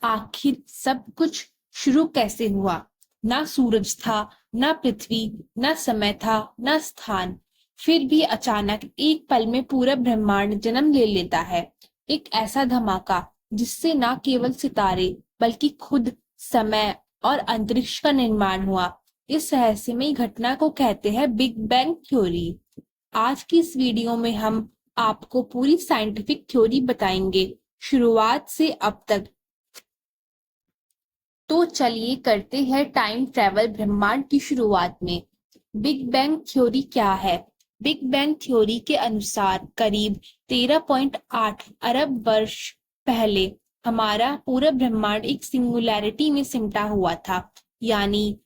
आखिर सब कुछ शुरू कैसे हुआ? ना सूरज था, ना पृथ्वी, ना समय था, ना स्थान। फिर भी अचानक एक पल में पूरा ब्रह्मांड जन्म ले लेता है। एक ऐसा धमाका जिससे ना केवल सितारे बल्कि खुद समय और अंतरिक्ष का निर्माण हुआ। इस रहस्यमयी घटना को कहते हैं बिग बैंग थ्योरी। आज की इस वीडियो में हम आपको पूरी साइंटिफिक थ्योरी बताएंगे, शुरुआत से अब तक। तो चलिए करते हैं टाइम ट्रैवल ब्रह्मांड की शुरुआत में। बिग बैंग थ्योरी क्या है? बिग बैंग थ्योरी के अनुसार करीब 13.8 अरब वर्ष पहले हमारा पूरा ब्रह्मांड एक सिंगुलैरिटी में सिमटा हुआ था, यानी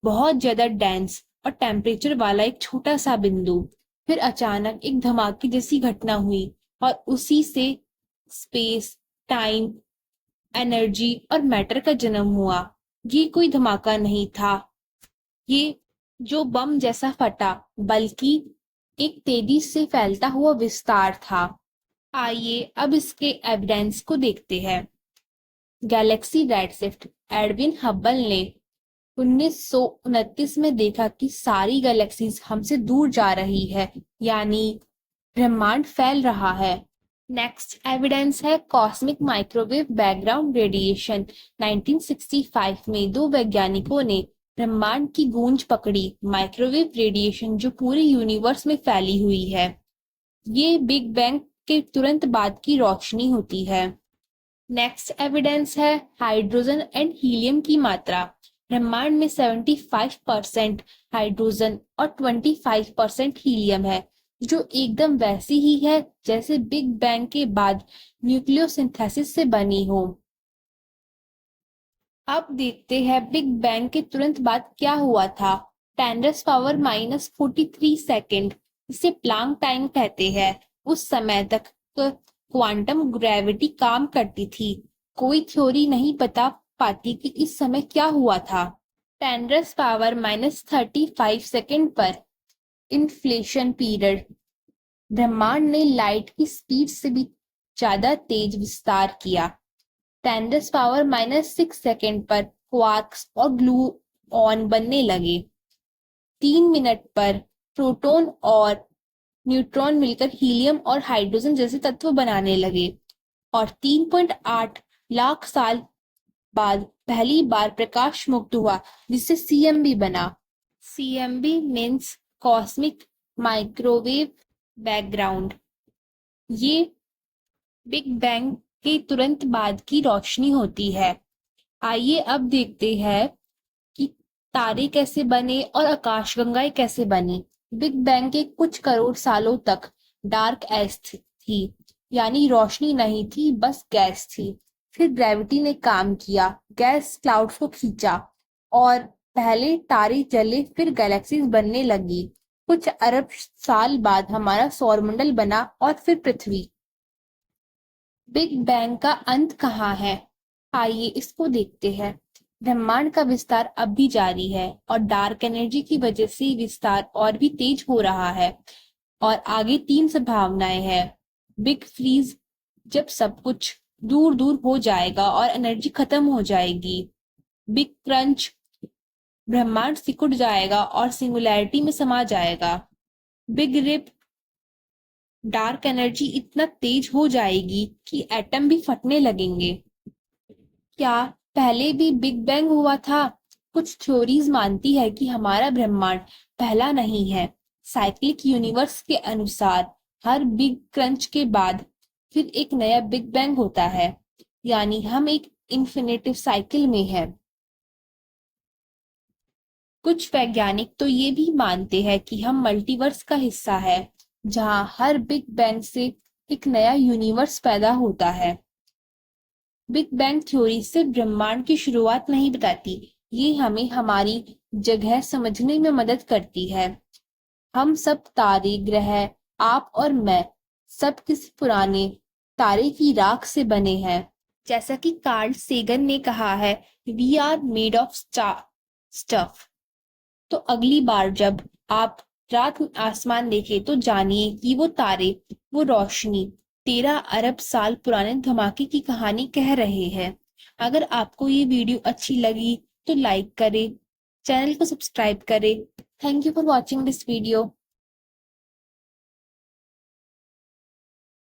बहुत ज्यादा डेंस और टेम्परेचर वाला एक छोटा सा बिंदु। फिर अचानक एक धमाके जैसी घटना हुई और उसी से स्पेस, टाइम, एनर्जी और मैटर का जन्म हुआ। ये कोई धमाका नहीं था, ये जो बम जैसा फटा, बल्कि एक तेजी से फैलता हुआ विस्तार था। आइए अब इसके एविडेंस को देखते हैं। Galaxy redshift. एडविन हब्बल ने 1929 में देखा कि सारी गैलेक्सीज हमसे दूर जा रही है, यानी ब्रह्मांड फैल रहा है। नेक्स्ट एविडेंस है कॉस्मिक माइक्रोवेव बैकग्राउंड रेडिएशन। 1965 में दो वैज्ञानिकों ने ब्रह्मांड की गूंज पकड़ी। माइक्रोवेव रेडिएशन जो पूरे यूनिवर्स में फैली हुई है, ये बिग बैंग के तुरंत बाद की रोशनी होती है। नेक्स्ट एविडेंस है हाइड्रोजन एंड हीलियम की मात्रा। ब्रह्मांड में 75% हाइड्रोजन और 25% हीलियम है, जो एकदम वैसी ही है जैसे बिग बैंग के बाद न्यूक्लियोसिंथेसिस से बनी हो। अब देखते हैं बिग बैंग के तुरंत बाद क्या हुआ था। 10⁻⁻43 सेकेंड, इसे प्लांक टाइम कहते हैं। उस समय तक क्वांटम ग्रेविटी काम करती थी। कोई थ्योरी नहीं बता पाती कि इस समय क्या हुआ था। 10⁻⁻35 सेकेंड पर इन्फ्लेशन पीरियड। ब्रह्मांड ने लाइट की स्पीड से भी ज्यादा तेज विस्तार किया। 10⁻⁻6 सेकेंड पर क्वार्क्स और ग्लूऑन बनने लगे। 3 मिनट पर प्रोटॉन और न्यूट्रॉन मिलकर हीलियम और हाइड्रोजन जैसे तत्व बनाने लगे। और 3.8 लाख साल बाद पहली बार प्रकाश मुक्त हुआ, जिससे सीएमबी बना। CMB means cosmic microwave background. ये बिग बैंग के तुरंत बाद की रोशनी होती है। आइए अब देखते हैं कि तारे कैसे बने और आकाशगंगाएं कैसे बनी। बिग बैंग के कुछ करोड़ सालों तक डार्क एज थी, यानी रोशनी नहीं थी, बस गैस थी। फिर ग्रेविटी ने काम किया, गैस क्लाउड्स को खींचा और पहले तारे जले, फिर गैलेक्सीज बनने लगी। कुछ अरब साल बाद हमारा सौरमंडल बना और फिर पृथ्वी। बिग बैंग का अंत कहाँ है? आइए इसको देखते हैं। ब्रह्मांड का विस्तार अब भी जारी है और डार्क एनर्जी की वजह से विस्तार और भी तेज हो रहा है। और आगे 3 संभावनाएं हैं। बिग फ्रीज, जब सब कुछ दूर दूर हो जाएगा और एनर्जी खत्म हो जाएगी। बिग क्रंच, ब्रह्मांड सिकुड़ जाएगा और सिंगुलैरिटी में समा जाएगा। बिग रिप, डार्क एनर्जी इतना तेज हो जाएगी कि एटम भी फटने लगेंगे। क्या पहले भी बिग बैंग हुआ था? कुछ थ्योरीज मानती है कि हमारा ब्रह्मांड पहला नहीं है। साइक्लिक यूनिवर्स के अनुसार हर बिग क्रंच के बाद फिर एक नया बिग बैंग होता है, यानी हम एक इन्फिनेटिव साइकिल में है। कुछ वैज्ञानिक तो ये भी मानते हैं कि हम मल्टीवर्स का हिस्सा है, जहां हर बिग बैंग से एक नया यूनिवर्स पैदा होता है। बिग बैंग थ्योरी सिर्फ ब्रह्मांड की शुरुआत नहीं बताती, ये हमें हमारी जगह समझने में मदद करती है। हम सब तारे, ग्रह, आप और मैं, सब किसी पुराने तारे की राख से बने हैं। जैसा कि कार्ल सेगन ने कहा है, we are made of stuff. तो अगली बार जब आप रात में आसमान देखें तो जानिए कि वो तारे, वो रोशनी 13 अरब साल पुराने धमाके की कहानी कह रहे हैं। अगर आपको ये वीडियो अच्छी लगी तो लाइक करें, चैनल को सब्सक्राइब करें। Thank you for watching this video.